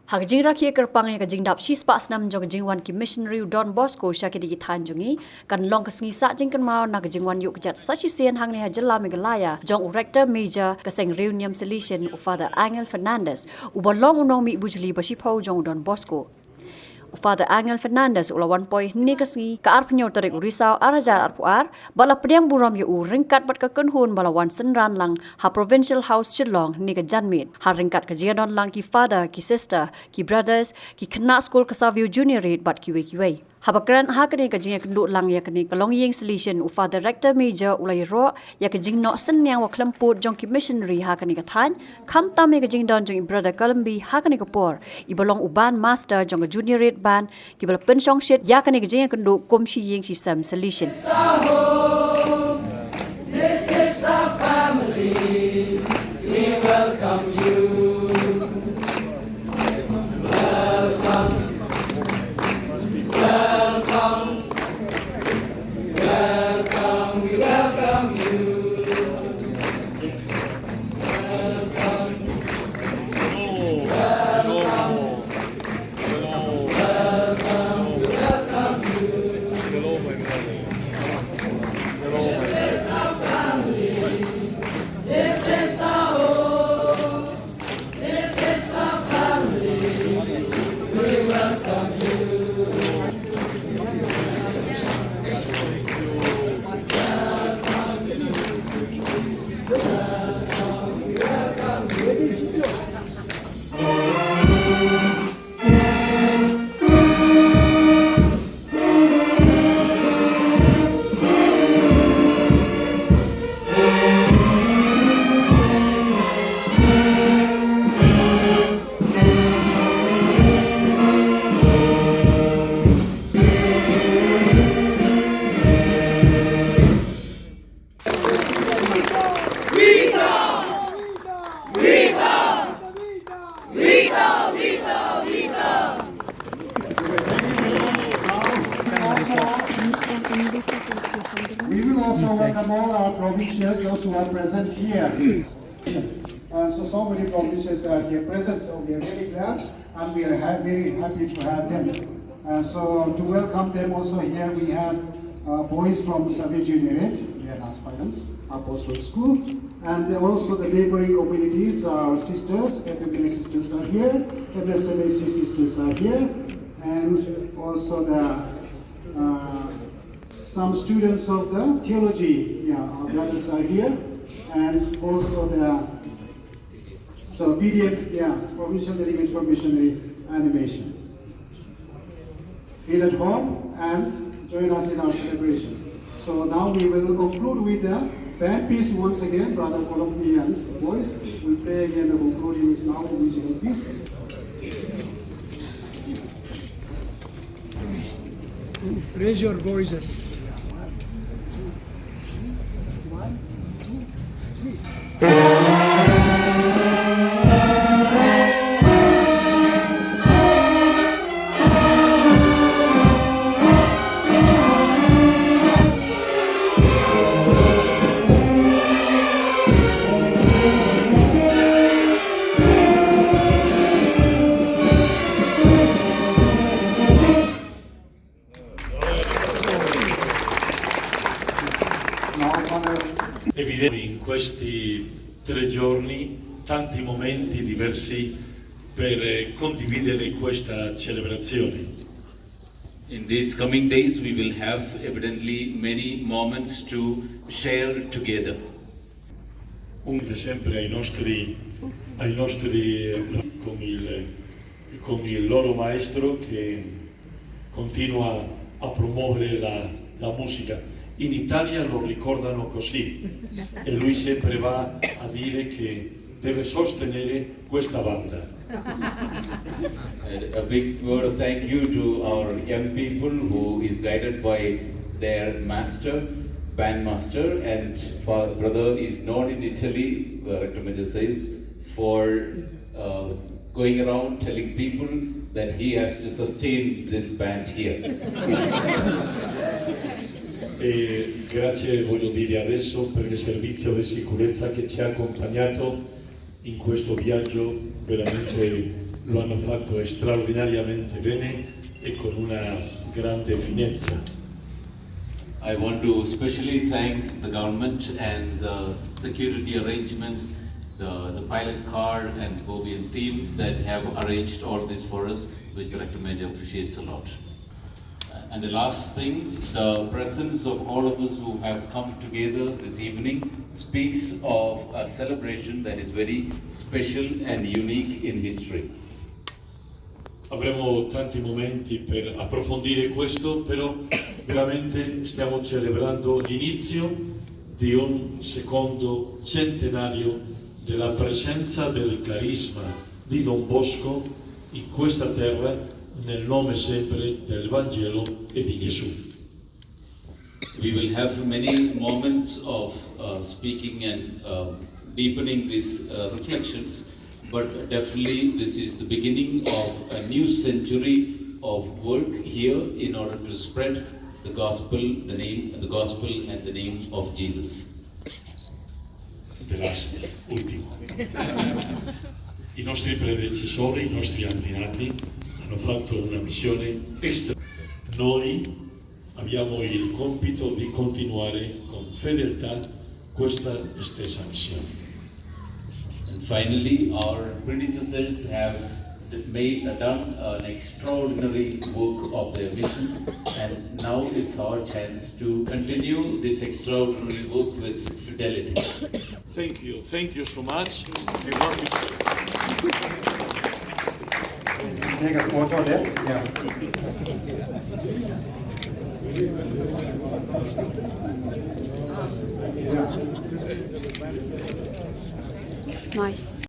Hagjing rakhia kerpang yang kajing dap shi spa snam jong kajing wan ki missionary Don Bosco syakidi ki than jongi kan long kasngi sa jing kan mau na kajing wan yuk jat sachi sian hang ni hajala Meghalaya jong rector major kaseng reunion solution u Father Angel Fernandez u balong unong mi bujli ba shiphew jong Don Bosco. Father Angel Fernandez ula 1 ni kasngi ka ar penyor tarik Risau arajar arpuar bala pediang buram yu ringkat bat ka kenhun bala wan senran lang ha provincial house Shillong ni ka janmit ha ringkat ka jiadon lang ki father ki sister ki brothers ki kena school ka savio junior rate bat kiwe habakran ha kani ka jinga kenduk lang ya kani kalong yeng solution u Father Rector Major ulai ro ya ka jing no senyang wa klemput jong ki missionary ha kani ka than kham tam ka jing don jong brother Columbi ha kani ka por i balong uban master jong ka junior rate ban ki bala pensyong shit ya kani ka jinga kenduk kom shi yeng shi sam solution. This is our family. We welcome you. We will also welcome all our provincials, those who are present here. So many provincials are here present, so we are very glad and we are very happy to have them. So to welcome them also here we have boys from Savage Unit, we are aspirants, Apostle School, and also the neighboring communities, our sisters, FMA sisters are here, MSMAC sisters are here, and also the some students of the theology, our brothers are here, and also the PDM, Provincial Delegation for Missionary Animation. Feel at home and join us in our celebrations. So now we will conclude with the band piece once again. Brother Colombian voice will play again the concluding is now the musical piece. Raise your voices. In questi 3 giorni tanti momenti diversi per condividere questa celebrazione. In these coming days we will have evidently many moments to share together. Sempre ai nostri con il loro maestro che continua a promuovere la musica. In Italia lo ricordano così e lui sempre va a dire che deve sostenere questa banda. A big word of thank you to our young people who is guided by their master, bandmaster, and brother is known in Italy, Rector Major says, for going around telling people that he has to sustain this band here. E grazie voglio dire adesso per il servizio di sicurezza che ci ha accompagnato in questo viaggio veramente lo hanno fatto straordinariamente bene e con una grande finezza. I want to especially thank the government and the security arrangements, the pilot car and Bobian team that have arranged all this for us, which Director Major appreciates a lot. And the last thing, the presence of all of us who have come together this evening speaks of a celebration that is very special and unique in history. Avremo tanti momenti per approfondire questo, però veramente stiamo celebrando l'inizio di un secondo centenario della presenza del carisma di Don Bosco in questa terra, nel nome sempre del Vangelo e di Gesù. We will have many moments of speaking and deepening these reflections, but definitely this is the beginning of a new century of work here in order to spread the gospel, the name of Jesus. The last, ultimo. I nostri predecessori, i nostri antenati hanno fatto una missione extra. Noi abbiamo il compito di continuare con fedeltà questa stessa missione. And finally, our predecessors have done an extraordinary work of their mission, and now it's our chance to continue this extraordinary work with fidelity. Thank you so much. Take a photo there. Yeah. Nice.